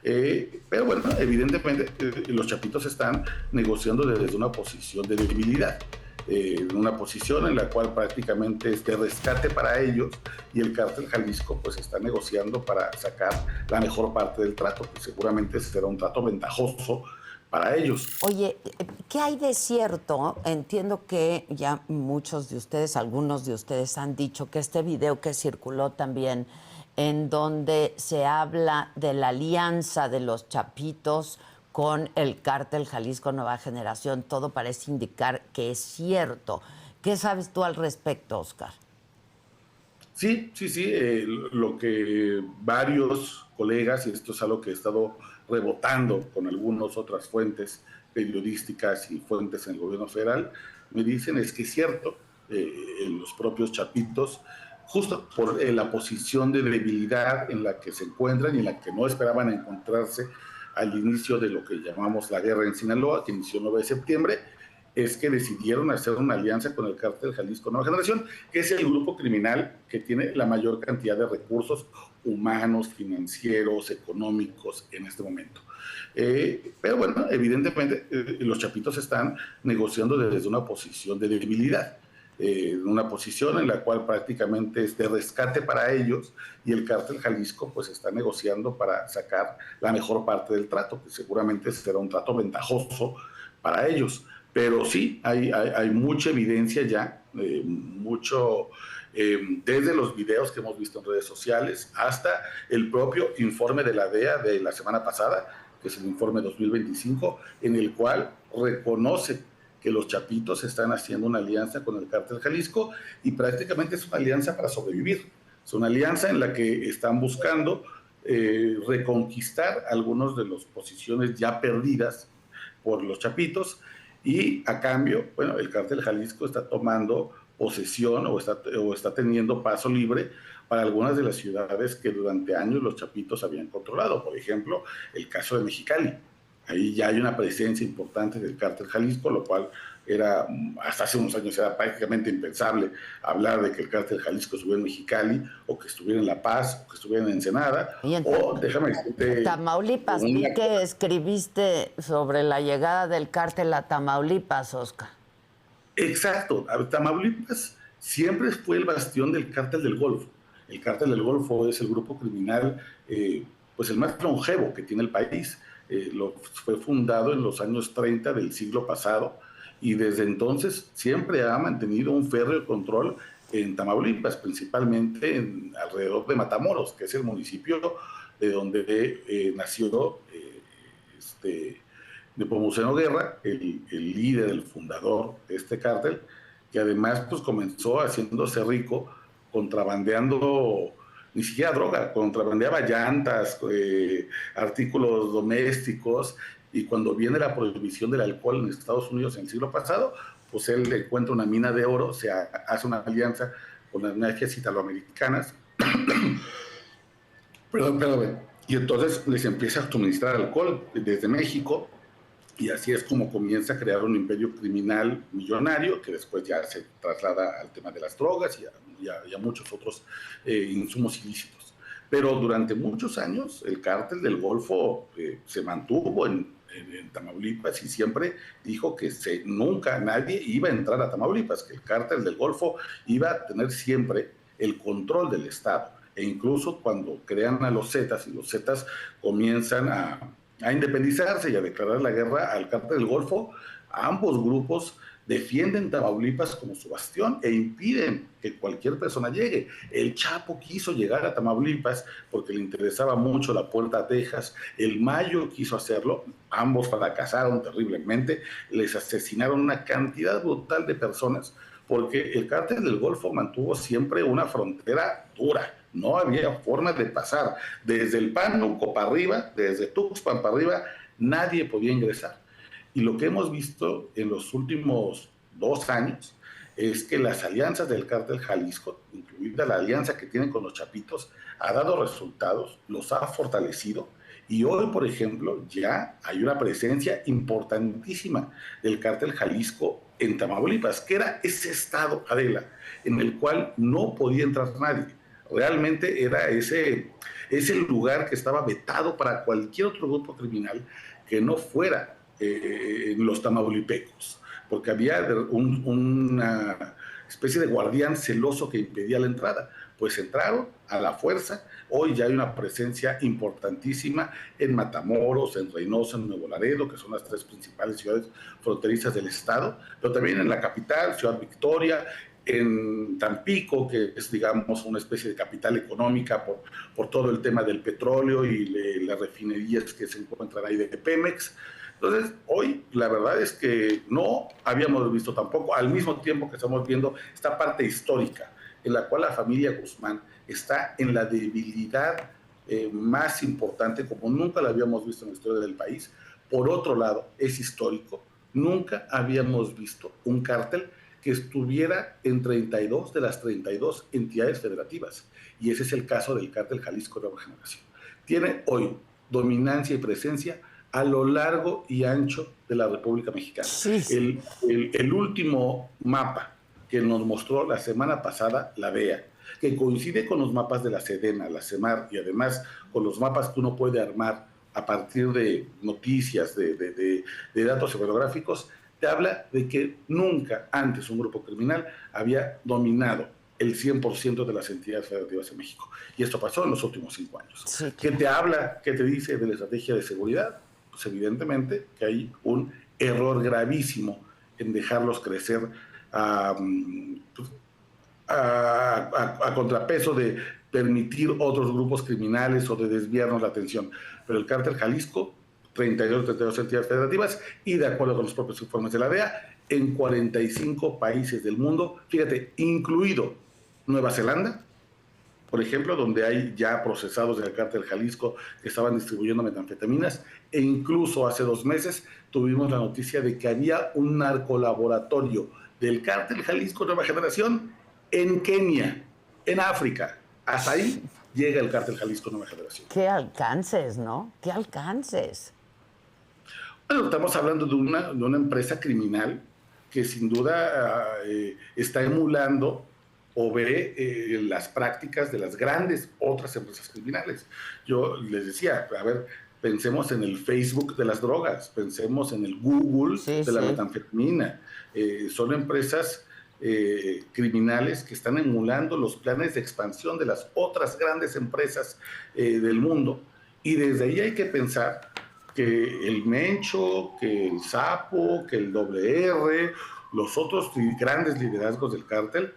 Pero bueno, evidentemente los chapitos están negociando desde una posición de debilidad, una posición en la cual prácticamente es de rescate para ellos, y el cártel Jalisco pues está negociando para sacar la mejor parte del trato, que seguramente será un trato ventajoso para ellos. Oye, ¿qué hay de cierto? Entiendo que ya muchos de ustedes, algunos de ustedes han dicho que este video que circuló también, en donde se habla de la alianza de los chapitos con el cártel Jalisco Nueva Generación, todo parece indicar que es cierto. ¿Qué sabes tú al respecto, Oscar? Sí, sí, sí, lo que varios colegas, y esto es algo que he estado rebotando con algunas otras fuentes periodísticas y fuentes en el gobierno federal, me dicen es que es cierto, los propios chapitos, justo por la posición de debilidad en la que se encuentran y en la que no esperaban encontrarse al inicio de lo que llamamos la guerra en Sinaloa, que inició el 9 de septiembre, es que decidieron hacer una alianza con el cártel Jalisco Nueva Generación, que es el grupo criminal que tiene la mayor cantidad de recursos humanos, financieros, económicos en este momento. Pero bueno, evidentemente los chapitos están negociando desde una posición de debilidad, una posición en la cual prácticamente es de rescate para ellos, y el cártel Jalisco pues está negociando para sacar la mejor parte del trato, que seguramente será un trato ventajoso para ellos. Pero sí, hay mucha evidencia ya, desde los videos que hemos visto en redes sociales hasta el propio informe de la DEA de la semana pasada, que es el informe 2025, en el cual reconoce que los chapitos están haciendo una alianza con el cártel Jalisco, y prácticamente es una alianza para sobrevivir. Es una alianza en la que están buscando reconquistar algunas de las posiciones ya perdidas por los chapitos, y a cambio, bueno, el cártel Jalisco está tomando posesión o está teniendo paso libre para algunas de las ciudades que durante años los chapitos habían controlado. Por ejemplo, el caso de Mexicali. Ahí ya hay una presencia importante del cártel Jalisco, lo cual era, hasta hace unos años era prácticamente impensable hablar de que el cártel Jalisco estuviera en Mexicali, o que estuviera en La Paz, o que estuviera en Ensenada, o déjame decirte... Tamaulipas, vi que escribiste sobre la llegada del cártel a Tamaulipas, Oscar. Exacto, Tamaulipas siempre fue el bastión del cártel del Golfo. El cártel del Golfo es el grupo criminal, pues el más longevo que tiene el país. Fue fundado en los años 30 del siglo pasado, y desde entonces siempre ha mantenido un férreo control en Tamaulipas, principalmente alrededor de Matamoros, que es el municipio de donde nació Nepomuceno Guerra, el líder, el fundador de este cártel, que además pues comenzó haciéndose rico contrabandeando, ni siquiera droga, contrabandeaba llantas, artículos domésticos, y cuando viene la prohibición del alcohol en Estados Unidos en el siglo pasado, pues él encuentra una mina de oro, hace una alianza con las mafias italoamericanas, perdón, y entonces les empieza a suministrar alcohol desde México, y así es como comienza a crear un imperio criminal millonario, que después ya se traslada al tema de las drogas y a muchos otros insumos ilícitos. Pero durante muchos años el cártel del Golfo se mantuvo en Tamaulipas, y siempre dijo que nunca nadie iba a entrar a Tamaulipas, que el cártel del Golfo iba a tener siempre el control del Estado. E incluso cuando crean a los Zetas, y los Zetas comienzan a independizarse y a declarar la guerra al cártel del Golfo, ambos grupos defienden Tamaulipas como su bastión e impiden que cualquier persona llegue. El Chapo quiso llegar a Tamaulipas porque le interesaba mucho la Puerta a Texas. El Mayo quiso hacerlo, ambos fracasaron terriblemente, les asesinaron una cantidad brutal de personas, porque el cártel del Golfo mantuvo siempre una frontera dura. No había forma de pasar. Desde el Pánuco para arriba, desde Tuxpan para arriba, nadie podía ingresar. Y lo que hemos visto en los últimos 2 años es que las alianzas del cártel Jalisco, incluida la alianza que tienen con los chapitos, ha dado resultados, los ha fortalecido. Y hoy, por ejemplo, ya hay una presencia importantísima del cártel Jalisco en Tamaulipas, que era ese estado, Adela, en el cual no podía entrar nadie. Realmente era ese Es el lugar que estaba vetado para cualquier otro grupo criminal que no fuera los tamaulipecos, porque había una especie de guardián celoso que impedía la entrada. Pues entraron a la fuerza. Hoy ya hay una presencia importantísima en Matamoros, en Reynosa, en Nuevo Laredo, que son las 3 principales ciudades fronterizas del estado, pero también en la capital, Ciudad Victoria, en Tampico, que es, digamos, una especie de capital económica por todo el tema del petróleo y las refinerías que se encuentran ahí de Pemex. Entonces, hoy la verdad es que no habíamos visto tampoco, al mismo tiempo que estamos viendo esta parte histórica, en la cual la familia Guzmán está en la debilidad más importante, como nunca la habíamos visto en la historia del país. Por otro lado, es histórico, nunca habíamos visto un cártel que estuviera en 32 de las 32 entidades federativas, y ese es el caso del cártel Jalisco Nueva Generación. Tiene hoy dominancia y presencia a lo largo y ancho de la República Mexicana. Sí. El último mapa que nos mostró la semana pasada la DEA, que coincide con los mapas de la Sedena, la CEMAR, y además con los mapas que uno puede armar a partir de noticias, de datos geográficos, te habla de que nunca antes un grupo criminal había dominado el 100% de las entidades federativas en México. Y esto pasó en los últimos 5 años. Sí, claro. ¿Qué te habla, qué te dice de la estrategia de seguridad? Pues evidentemente que hay un error gravísimo en dejarlos crecer a contrapeso de permitir otros grupos criminales o de desviarnos la atención. Pero el cártel Jalisco, 32 entidades federativas, y de acuerdo con los propios informes de la DEA, en 45 países del mundo, fíjate, incluido Nueva Zelanda, por ejemplo, donde hay ya procesados del cártel Jalisco que estaban distribuyendo metanfetaminas, e incluso hace 2 meses tuvimos la noticia de que había un narcolaboratorio del cártel Jalisco Nueva Generación en Kenia, en África. Hasta ahí llega el cártel Jalisco Nueva Generación. Qué alcances, ¿no? Qué alcances. Bueno, estamos hablando de una empresa criminal que sin duda está emulando o ve las prácticas de las grandes otras empresas criminales. Yo les decía, a ver, pensemos en el Facebook de las drogas, pensemos en el Google de la metanfetamina. Son empresas criminales que están emulando los planes de expansión de las otras grandes empresas del mundo. Y desde ahí hay que pensar que el Mencho, que el Sapo, que el WR, los otros grandes liderazgos del cártel,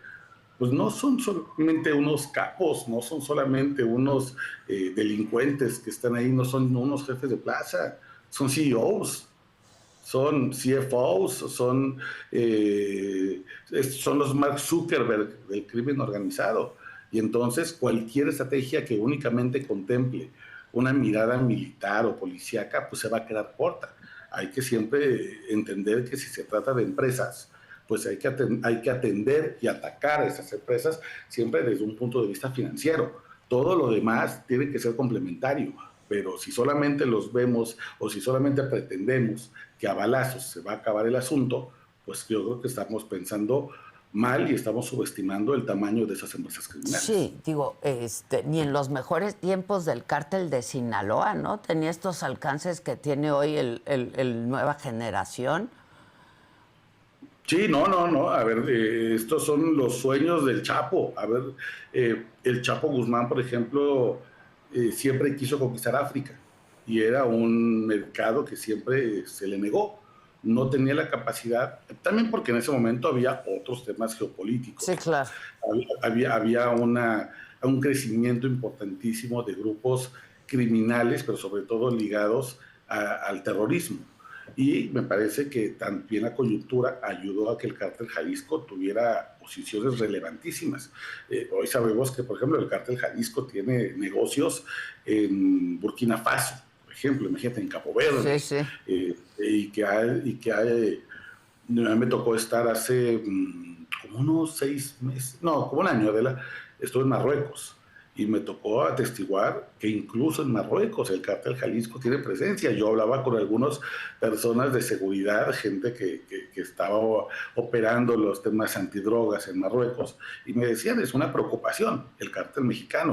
pues no son solamente unos capos, no son solamente unos delincuentes que están ahí, no son unos jefes de plaza, son CEOs, son CFOs, son los Mark Zuckerberg del crimen organizado. Y entonces cualquier estrategia que únicamente contemple una mirada militar o policíaca, pues se va a quedar corta. Hay que siempre entender que si se trata de empresas, pues hay que atender y atacar a esas empresas siempre desde un punto de vista financiero. Todo lo demás tiene que ser complementario, pero si solamente los vemos o si solamente pretendemos que a balazos se va a acabar el asunto, pues yo creo que estamos pensando mal y estamos subestimando el tamaño de esas empresas criminales. Sí, digo, ni en los mejores tiempos del cártel de Sinaloa, ¿no? Tenía estos alcances que tiene hoy el Nueva Generación. Sí, no. A ver, estos son los sueños del Chapo. A ver, el Chapo Guzmán, por ejemplo, siempre quiso conquistar África y era un mercado que siempre se le negó. No tenía la capacidad, también porque en ese momento había otros temas geopolíticos. Sí, claro. Había un crecimiento importantísimo de grupos criminales, pero sobre todo ligados al terrorismo. Y me parece que también la coyuntura ayudó a que el cártel Jalisco tuviera posiciones relevantísimas. Hoy sabemos que, por ejemplo, el cártel Jalisco tiene negocios en Burkina Faso, por ejemplo, imagínate, en Cabo Verde. Sí. Me tocó estar hace como unos 6 meses, no, como un año, estuve en Marruecos. Y me tocó atestiguar que incluso en Marruecos el cártel Jalisco tiene presencia. Yo hablaba con algunas personas de seguridad, gente que estaba operando los temas antidrogas en Marruecos, y me decían, es una preocupación el cártel mexicano.